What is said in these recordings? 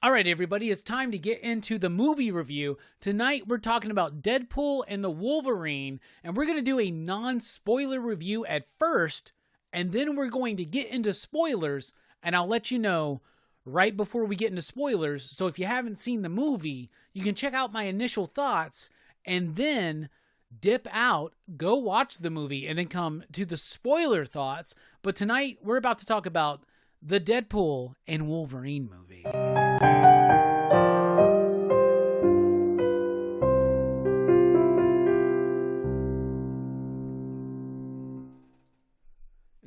All right, everybody, it's time to get into the movie review. Tonight, we're talking about Deadpool and the Wolverine, and we're going to do a non-spoiler review at first, and then we're going to get into spoilers, and I'll let you know right before we get into spoilers. So if you haven't seen the movie, you can check out my initial thoughts, and then dip out, go watch the movie, and then come to the spoiler thoughts. But tonight, we're about to talk about the Deadpool and Wolverine movie.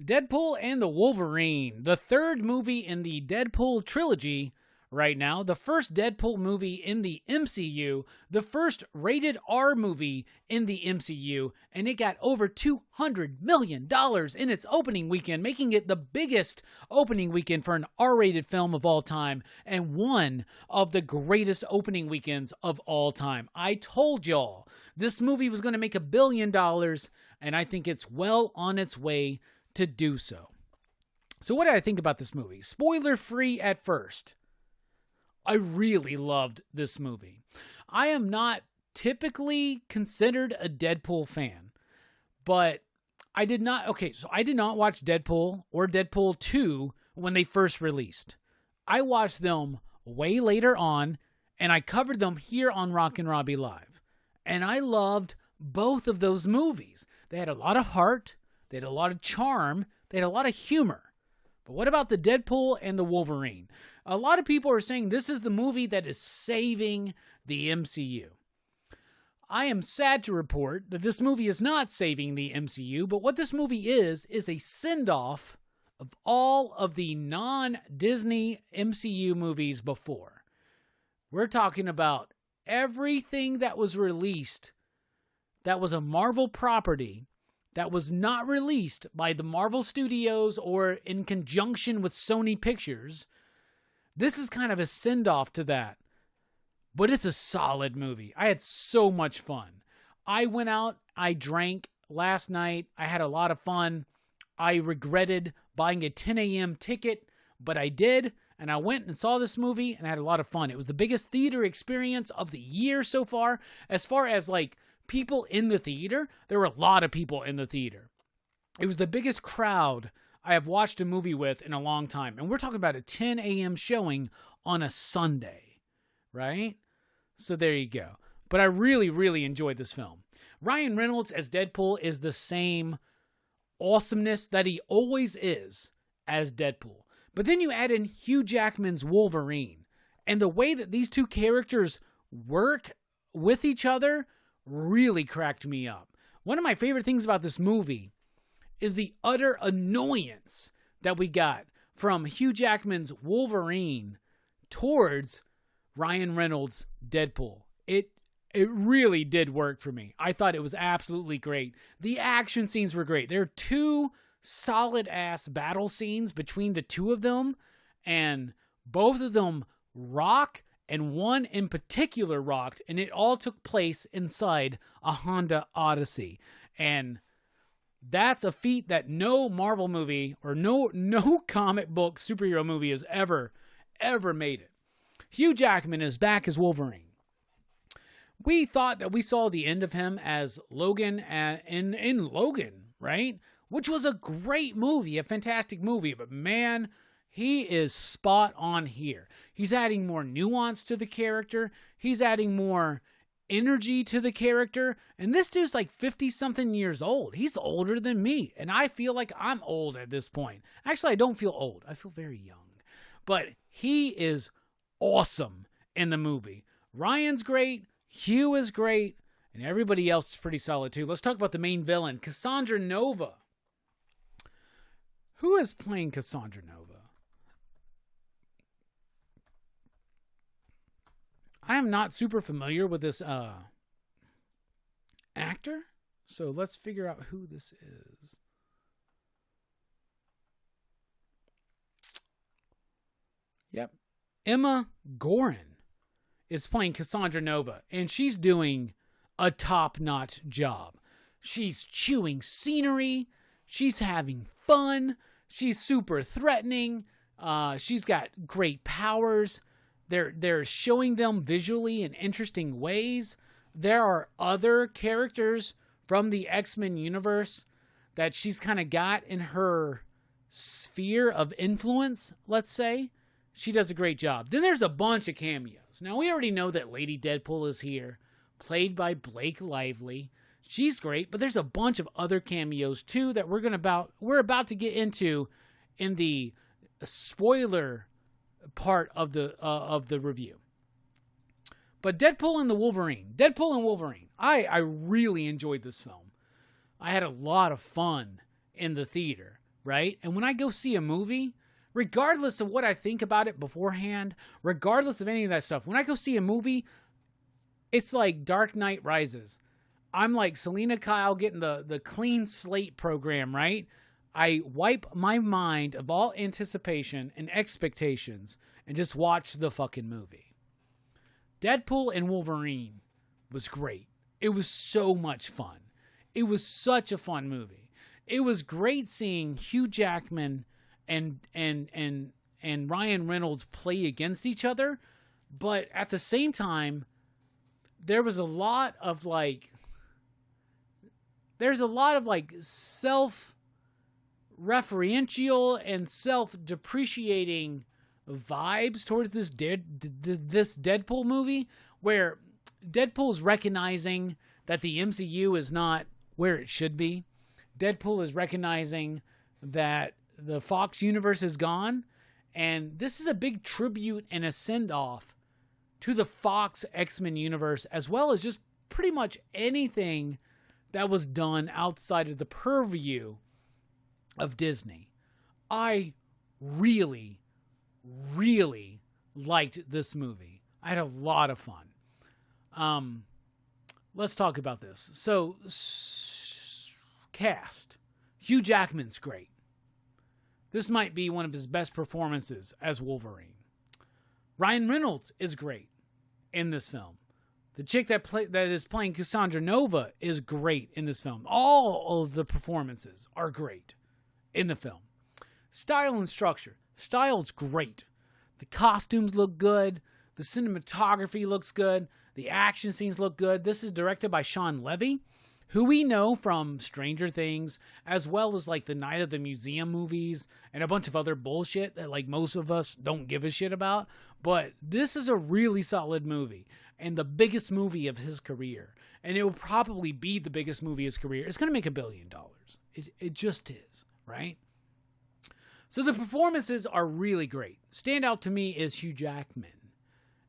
Deadpool and the Wolverine, the third movie in the Deadpool trilogy right now, the first Deadpool movie in the MCU, the first rated R movie in the MCU, and it got over $200 million in its opening weekend, making it the biggest opening weekend for an R-rated film of all time, and one of the greatest opening weekends of all time. I told y'all this movie was going to make $1 billion, and I think it's well on its way to do so. So what did I think about this movie? Spoiler free at first. I really loved this movie. I am not typically considered a Deadpool fan, but I did not watch Deadpool or Deadpool 2 when they first released. I watched them way later on, and I covered them here on Rockin Robbie Live. And I loved both of those movies. They had a lot of heart, they had a lot of charm, they had a lot of humor. But what about the Deadpool and the Wolverine? A lot of people are saying this is the movie that is saving the MCU. I am sad to report that this movie is not saving the MCU, but what this movie is a send-off of all of the non-Disney MCU movies before. We're talking about everything that was released that was a Marvel property that was not released by the Marvel Studios or in conjunction with Sony Pictures. This is kind of a send-off to that. But it's a solid movie. I had so much fun. I went out, I drank last night. I had a lot of fun. I regretted buying a 10 a.m. ticket, but I did. And I went and saw this movie and I had a lot of fun. It was the biggest theater experience of the year so far. As far as people in the theater, there were a lot of people in the theater. It was the biggest crowd I have watched a movie with in a long time. And we're talking about a 10 a.m. showing on a Sunday, right? So there you go. But I really, really enjoyed this film. Ryan Reynolds as Deadpool is the same awesomeness that he always is as Deadpool. But then you add in Hugh Jackman's Wolverine. And the way that these two characters work with each other really cracked me up. One of my favorite things about this movie is the utter annoyance that we got from Hugh Jackman's Wolverine towards Ryan Reynolds' Deadpool. It really did work for me. I thought it was absolutely great. The action scenes were great. There are two solid-ass battle scenes between the two of them, and both of them rock, and one in particular rocked, and it all took place inside a Honda Odyssey. And that's a feat that no Marvel movie or no comic book superhero movie has ever made it. Hugh Jackman is back as Wolverine. We thought that we saw the end of him as Logan in Logan, right? Which was a great movie, a fantastic movie, but man, he is spot on here. He's adding more nuance to the character. He's adding more energy to the character. And this dude's 50-something years old. He's older than me. And I feel like I'm old at this point. Actually, I don't feel old. I feel very young. But he is awesome in the movie. Ryan's great. Hugh is great. And everybody else is pretty solid too. Let's talk about the main villain, Cassandra Nova. Who is playing Cassandra Nova? I am not super familiar with this actor, so let's figure out who this is. Yep. Emma Gorin is playing Cassandra Nova, and she's doing a top-notch job. She's chewing scenery. She's having fun. She's super threatening. She's got great powers. They're showing them visually in interesting ways. There are other characters from the X-Men universe that she's kind of got in her sphere of influence, let's say. She does a great job. Then there's a bunch of cameos. Now, we already know that Lady Deadpool is here, played by Blake Lively. She's great, but there's a bunch of other cameos, too, that we're about to get into in the spoiler part of the review. But Deadpool and Wolverine. I really enjoyed this film. I had a lot of fun in the theater, right? And when I go see a movie, regardless of what I think about it beforehand, regardless of any of that stuff, when I go see a movie, it's like Dark Knight Rises. I'm like Selena Kyle getting the clean slate program, right? I wipe my mind of all anticipation and expectations and just watch the fucking movie. Deadpool and Wolverine was great. It was so much fun. It was such a fun movie. It was great seeing Hugh Jackman and Ryan Reynolds play against each other, but at the same time, there was a lot of self-referential and self-depreciating vibes towards this Deadpool movie, where Deadpool's recognizing that the MCU is not where it should be. Deadpool is recognizing that the Fox universe is gone, and this is a big tribute and a send-off to the Fox X-Men universe, as well as just pretty much anything that was done outside of the purview of Disney. I really, really liked this movie. I had a lot of fun. Let's talk about this. So, cast. Hugh Jackman's great. This might be one of his best performances as Wolverine. Ryan Reynolds is great in this film. The chick that is playing Cassandra Nova is great in this film. All of the performances are great in the film. Style and structure. Style's great. The costumes look good. The cinematography looks good. The action scenes look good. This is directed by Sean Levy, who we know from Stranger Things, as well as like the Night of the Museum movies and a bunch of other bullshit that like most of us don't give a shit about. But this is a really solid movie and the biggest movie of his career. And it will probably be the biggest movie of his career. It's going to make $1 billion. It just is, right? So the performances are really great. Standout to me is Hugh Jackman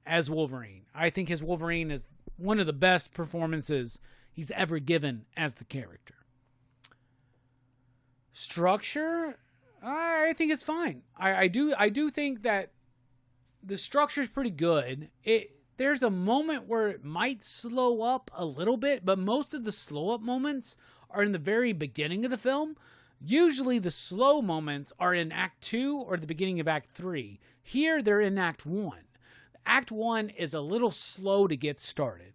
as Wolverine. I think his Wolverine is one of the best performances he's ever given as the character. Structure, I think it's fine. I do think that the structure is pretty good. There's a moment where it might slow up a little bit, but most of the slow up moments are in the very beginning of the film. Usually the slow moments are in Act 2 or the beginning of Act 3. Here they're in Act 1. Act 1 is a little slow to get started.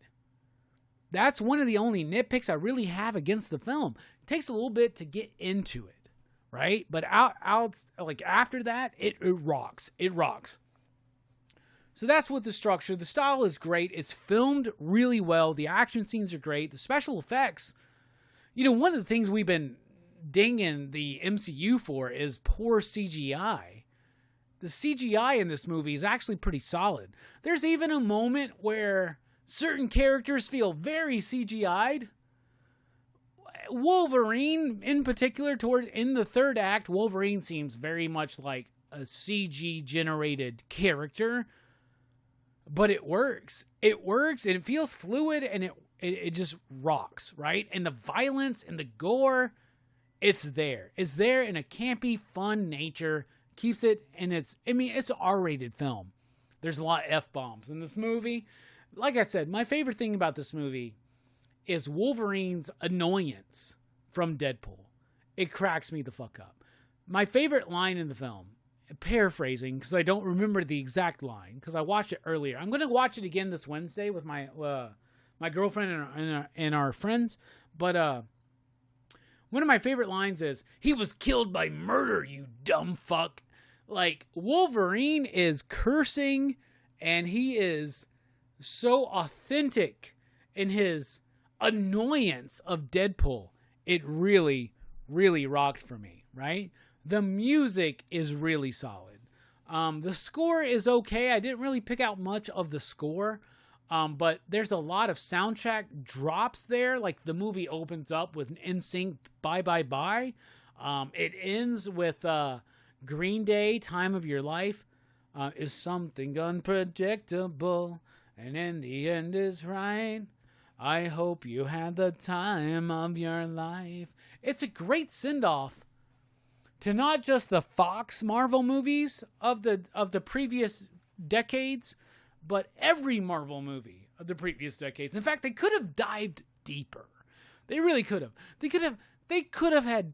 That's one of the only nitpicks I really have against the film. It takes a little bit to get into it, right? But after that, it rocks. It rocks. So that's what the structure. The style is great. It's filmed really well. The action scenes are great. The special effects. You know, one of the things we've been dinging the MCU for is poor CGI. The CGI in this movie is actually pretty solid. There's even a moment where certain characters feel very CGI'd. Wolverine, in particular, in the third act, Wolverine seems very much like a CG-generated character. But it works. It works, and it feels fluid, and it just rocks, right? And the violence and the gore, it's there. It's there in a campy, fun nature. Keeps it, and it's an R-rated film. There's a lot of F-bombs in this movie. Like I said, my favorite thing about this movie is Wolverine's annoyance from Deadpool. It cracks me the fuck up. My favorite line in the film, paraphrasing, because I don't remember the exact line, because I watched it earlier. I'm going to watch it again this Wednesday with my girlfriend and our friends. But one of my favorite lines is, "He was killed by murder, you dumb fuck." Like, Wolverine is cursing And he is so authentic in his annoyance of Deadpool. It really, really rocked for me, right? The music is really solid. The score is okay. I didn't really pick out much of the score, but there's a lot of soundtrack drops there. Like the movie opens up with NSYNC Bye Bye Bye. It ends with Green Day, Time of Your Life. Is something unpredictable, and in the end is right. I hope you had the time of your life. It's a great send-off to not just the Fox Marvel movies of the previous decades, but every Marvel movie of the previous decades. In fact, they could have dived deeper. They really could have. They could have had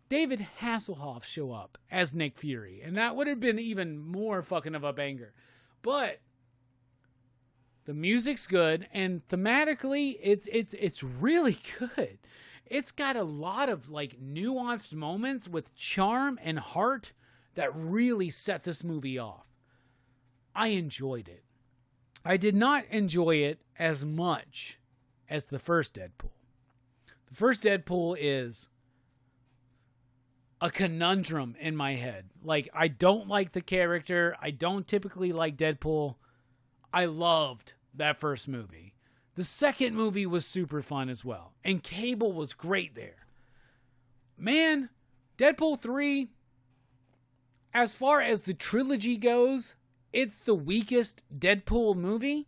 David Hasselhoff show up as Nick Fury, and that would have been even more fucking of a banger. But the music's good, and thematically, it's really good. It's got a lot of like nuanced moments with charm and heart that really set this movie off. I enjoyed it. I did not enjoy it as much as the first Deadpool. The first Deadpool is a conundrum in my head. Like, I don't like the character. I don't typically like Deadpool. I loved that first movie. The second movie was super fun as well. And Cable was great there. Man, Deadpool 3, as far as the trilogy goes, it's the weakest Deadpool movie.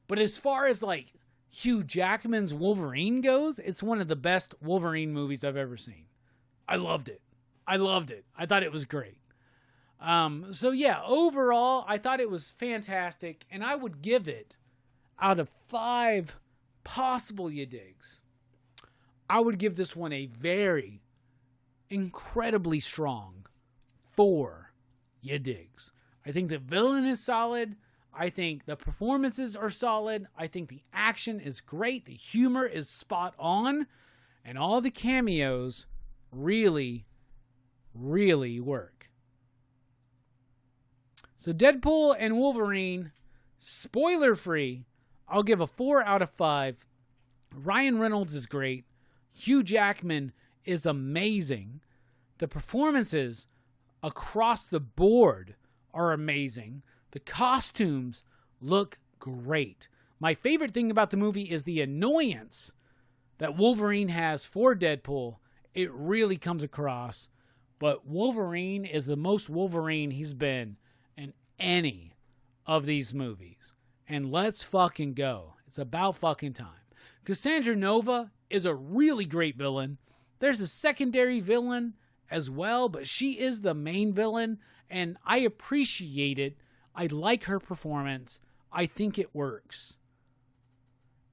But as far as like Hugh Jackman's Wolverine goes, it's one of the best Wolverine movies I've ever seen. I loved it. I thought it was great. So yeah, overall, I thought it was fantastic, and I would give it, out of 5 possible ya digs, I would give this one a very incredibly strong 4 ya digs. I think the villain is solid. I think the performances are solid. I think the action is great. The humor is spot on. And all the cameos really, really work. So Deadpool and Wolverine, spoiler free, I'll give a 4 out of 5. Ryan Reynolds is great. Hugh Jackman is amazing. The performances across the board are amazing. The costumes look great. My favorite thing about the movie is the annoyance that Wolverine has for Deadpool. It really comes across. But Wolverine is the most Wolverine he's been in any of these movies. And let's fucking go. It's about fucking time. Cassandra Nova is a really great villain. There's a secondary villain as well, but she is the main villain, and I appreciate it. I like her performance. I think it works.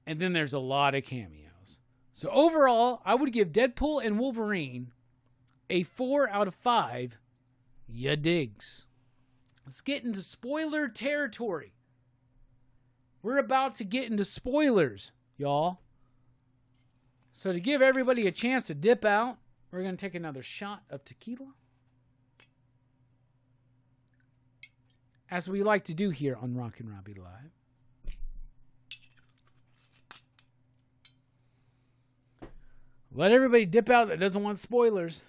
And then there's a lot of cameos. So overall, I would give Deadpool and Wolverine a 4 out of 5 ya digs. Let's get into spoiler territory. We're about to get into spoilers, y'all. So to give everybody a chance to dip out, we're going to take another shot of tequila, as we like to do here on Rockin Robbie Live. Let everybody dip out that doesn't want spoilers.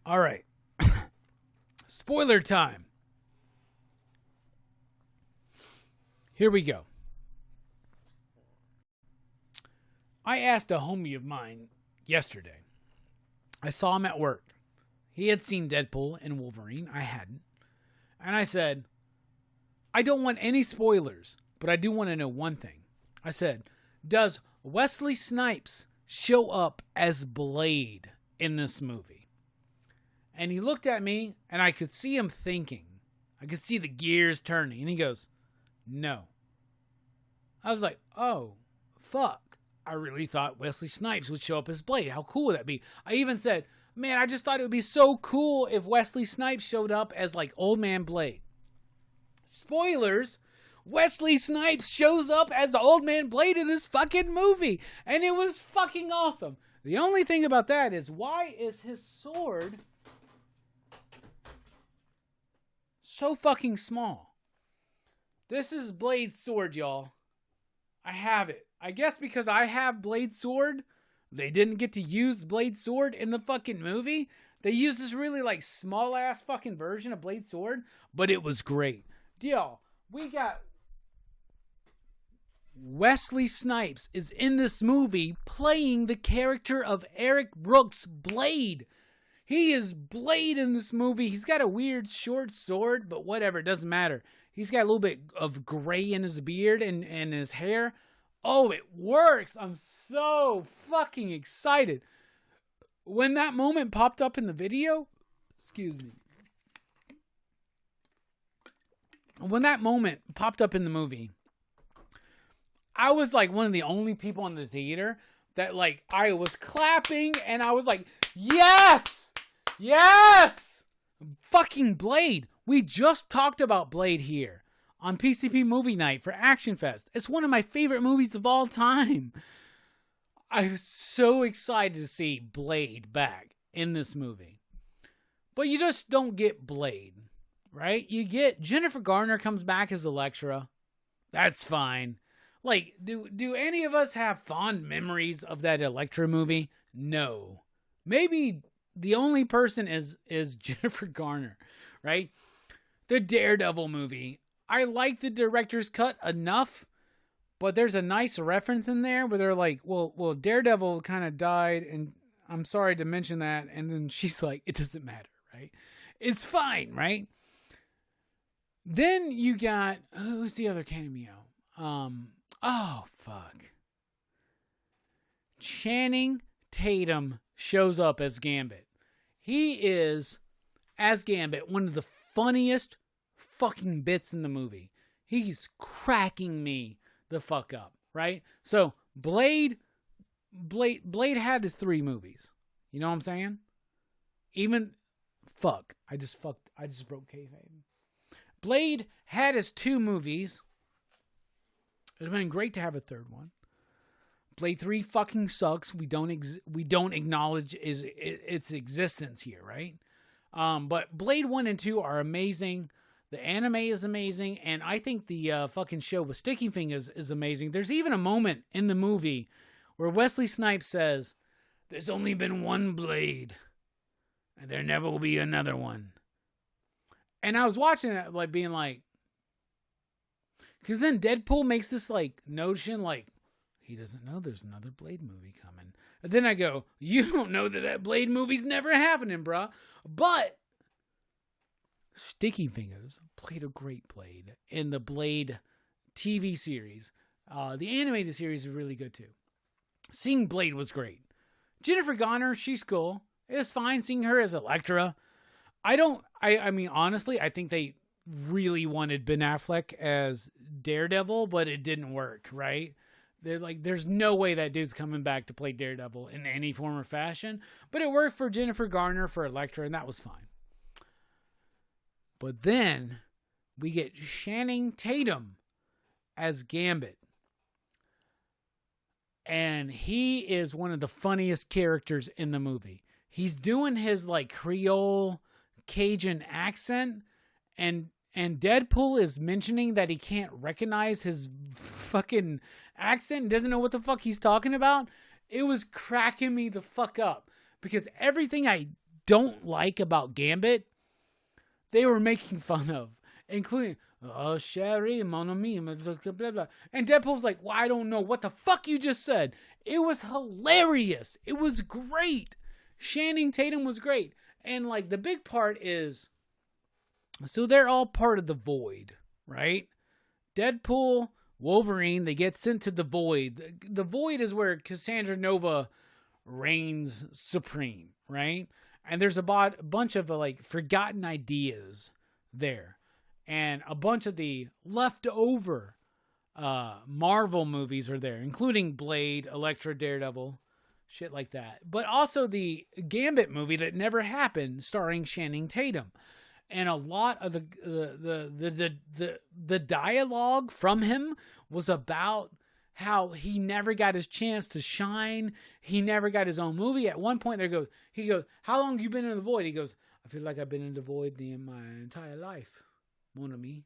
All right. Spoiler time. Here we go. I asked a homie of mine yesterday. I saw him at work. He had seen Deadpool and Wolverine. I hadn't. And I said, I don't want any spoilers, but I do want to know one thing. I said, does Wesley Snipes show up as Blade in this movie? And he looked at me, and I could see him thinking. I could see the gears turning. And he goes, no. I was like, oh, fuck. I really thought Wesley Snipes would show up as Blade. How cool would that be? I even said, man, I just thought it would be so cool if Wesley Snipes showed up as like Old Man Blade. Spoilers, Wesley Snipes shows up as the Old Man Blade in this fucking movie. And it was fucking awesome. The only thing about that is, why is his sword so fucking small. This is Blade's sword, y'all. I have it. I guess because I have Blade's sword, they didn't get to use Blade's sword in the fucking movie. They used this really like small ass fucking version of Blade's sword, but it was great. Y'all, we got Wesley Snipes is in this movie playing the character of Eric Brooks, Blade. He is Blade in this movie. He's got a weird short sword, but whatever, it doesn't matter. He's got a little bit of gray in his beard and his hair. Oh, it works. I'm so fucking excited. When that moment popped up in the video, excuse me. When that moment popped up in the movie, I was like one of the only people in the theater that like I was clapping and I was like, yes! Yes! Fucking Blade. We just talked about Blade here on PCP Movie Night for Action Fest. It's one of my favorite movies of all time. I was so excited to see Blade back in this movie. But you just don't get Blade, right? You get Jennifer Garner comes back as Elektra. That's fine. Like, do any of us have fond memories of that Elektra movie? No. Maybe the only person is Jennifer Garner, right? The Daredevil movie. I like the director's cut enough, but there's a nice reference in there where they're like, well, Daredevil kind of died, and I'm sorry to mention that. And then she's like, it doesn't matter, right? It's fine, right? Then you got, who's the other cameo? Oh, fuck. Channing Tatum shows up as Gambit. He is, as Gambit, one of the funniest fucking bits in the movie. He's cracking me the fuck up, right? So, Blade had his 3 movies. You know what I'm saying? I just broke kayfabe. Blade had his 2 movies. It would have been great to have a 3rd one. Blade 3 fucking sucks. We don't acknowledge its existence here, right? But Blade 1 and 2 are amazing. The anime is amazing, and I think the fucking show with Sticky Fingers is amazing. There's even a moment in the movie where Wesley Snipes says, "There's only been one Blade, and there never will be another one." And I was watching that, like, being like, because then Deadpool makes this, like, notion, like, he doesn't know there's another Blade movie coming. And then I go, you don't know that Blade movie's never happening, bruh. But Sticky Fingers played a great Blade in the Blade TV series. The animated series is really good, too. Seeing Blade was great. Jennifer Garner, she's cool. It was fine seeing her as Elektra. I mean, honestly, I think they really wanted Ben Affleck as Daredevil, but it didn't work, right? They're like, there's no way that dude's coming back to play Daredevil in any form or fashion. But it worked for Jennifer Garner for Elektra, and that was fine. But then we get Channing Tatum as Gambit. And he is one of the funniest characters in the movie. He's doing his like Creole Cajun accent, and Deadpool is mentioning that he can't recognize his fucking accent and doesn't know what the fuck he's talking about. It was cracking me the fuck up because everything I don't like about Gambit, they were making fun of, including, oh, Sherry, mon ami, blah, blah, blah. And Deadpool's like, well, I don't know what the fuck you just said. It was hilarious. It was great. Channing Tatum was great. And like the big part is, so they're all part of the Void, right? Deadpool, Wolverine, they get sent to the Void. The Void is where Cassandra Nova reigns supreme, right? And there's a bunch of like forgotten ideas there. And a bunch of the leftover Marvel movies are there, including Blade, Elektra, Daredevil, shit like that. But also the Gambit movie that never happened, starring Channing Tatum. And a lot of the dialogue from him was about how he never got his chance to shine. He never got his own movie. At one point, he goes, how long have you been in the Void? He goes, I feel like I've been in the Void my entire life. mon ami.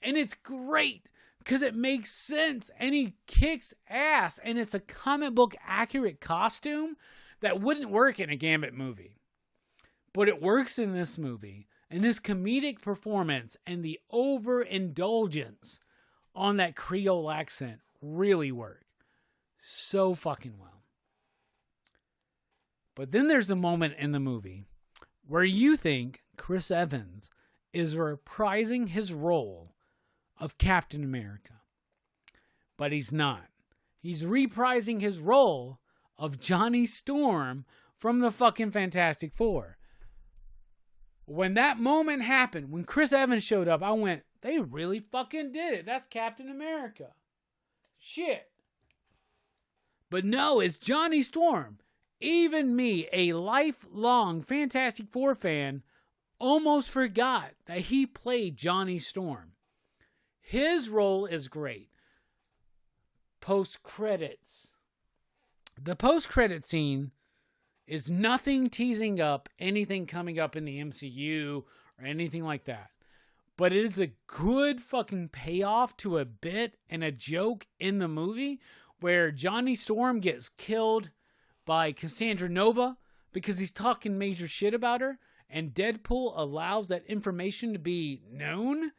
And it's great because it makes sense and he kicks ass. And it's a comic book accurate costume that wouldn't work in a Gambit movie. But it works in this movie. And his comedic performance and the overindulgence on that Creole accent really work so fucking well. But then there's a moment in the movie where you think Chris Evans is reprising his role of Captain America. But he's not. He's reprising his role of Johnny Storm from the fucking Fantastic Four. When that moment happened, when Chris Evans showed up, I went, they really fucking did it. That's Captain America. Shit. But no, it's Johnny Storm. Even me, a lifelong Fantastic Four fan, almost forgot that he played Johnny Storm. His role is great. Post-credits. The post-credit scene is nothing teasing up anything coming up in the MCU or anything like that. But it is a good fucking payoff to a bit and a joke in the movie where Johnny Storm gets killed by Cassandra Nova because he's talking major shit about her, and Deadpool allows that information to be known,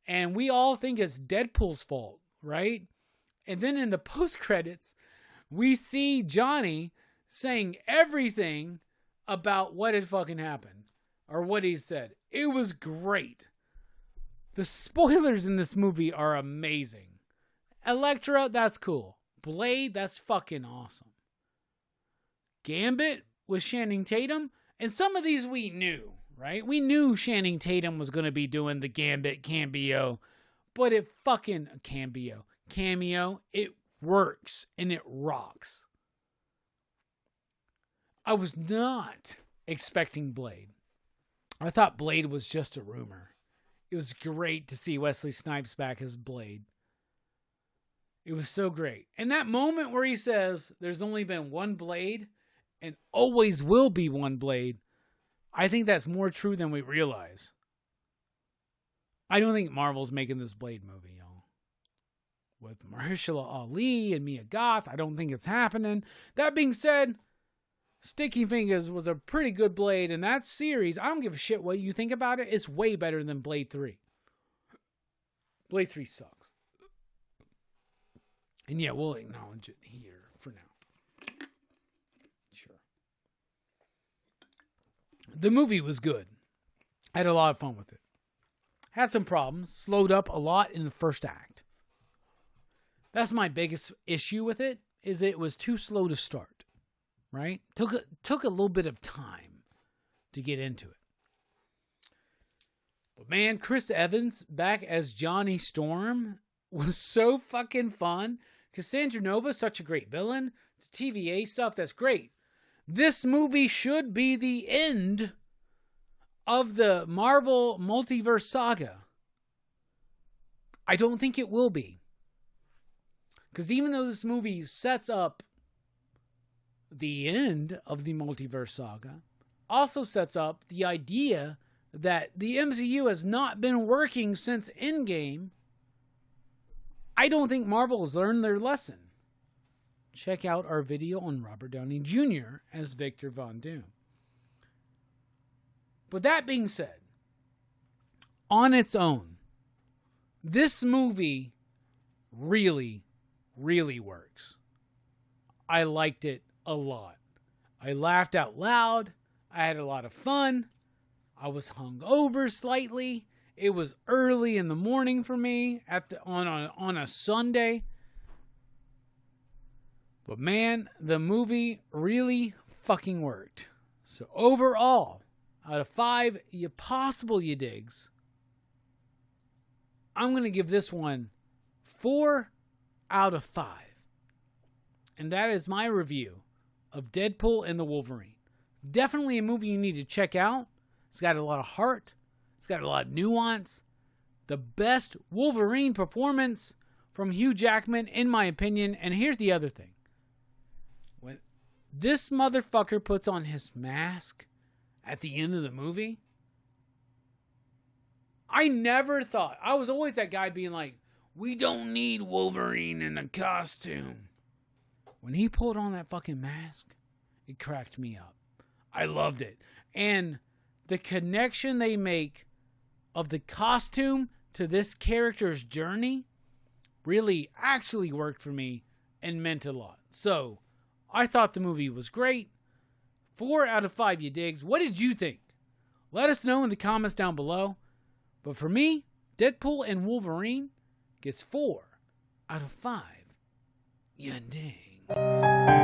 and we all think it's Deadpool's fault, right? And then in the post-credits, we see Johnny saying everything about what had fucking happened, or what he said. It was great. The spoilers in this movie are amazing. Elektra, that's cool. Blade, that's fucking awesome. Gambit with Channing Tatum, and some of these we knew, right? We knew Channing Tatum was going to be doing the Gambit cameo, but it fucking cameo, it works and it rocks. I was not expecting Blade. I thought Blade was just a rumor. It was great to see Wesley Snipes back as Blade. It was so great. And that moment where he says, there's only been one Blade and always will be one Blade, I think that's more true than we realize. I don't think Marvel's making this Blade movie, y'all. With Mahershala Ali and Mia Goth, I don't think it's happening. That being said, Sticky Fingers was a pretty good Blade, and that series, I don't give a shit what you think about it, it's way better than Blade 3. Blade 3 sucks. And yeah, we'll acknowledge it here for now. Sure. The movie was good. I had a lot of fun with it. Had some problems. Slowed up a lot in the first act. That's my biggest issue with it, is it was too slow to start. Right? Took a little bit of time to get into it. But man, Chris Evans back as Johnny Storm was so fucking fun. Cassandra Nova, such a great villain. It's TVA stuff, that's great. This movie should be the end of the Marvel multiverse saga. I don't think it will be. Because even though this movie sets up the end of the multiverse saga, also sets up the idea that the MCU has not been working since Endgame, I don't think Marvel has learned their lesson. Check out our video on Robert Downey Jr. as Victor Von Doom. But that being said, on its own, this movie really, really works. I liked it a lot. I laughed out loud. I had a lot of fun. I was hungover slightly. It was early in the morning for me on a Sunday. But man, the movie really fucking worked. So overall, out of 5 you digs, I'm going to give this one 4 out of 5. And that is my review of Deadpool and the Wolverine. Definitely a movie you need to check out. It's got a lot of heart. It's got a lot of nuance. The best Wolverine performance from Hugh Jackman, in my opinion. And here's the other thing. When this motherfucker puts on his mask at the end of the movie, I never thought. I was always that guy being like, we don't need Wolverine in a costume. When he pulled on that fucking mask, it cracked me up. I loved it. And the connection they make of the costume to this character's journey really actually worked for me and meant a lot. So, I thought the movie was great. 4 out of 5, you digs. What did you think? Let us know in the comments down below. But for me, Deadpool and Wolverine gets 4 out of 5. You dings.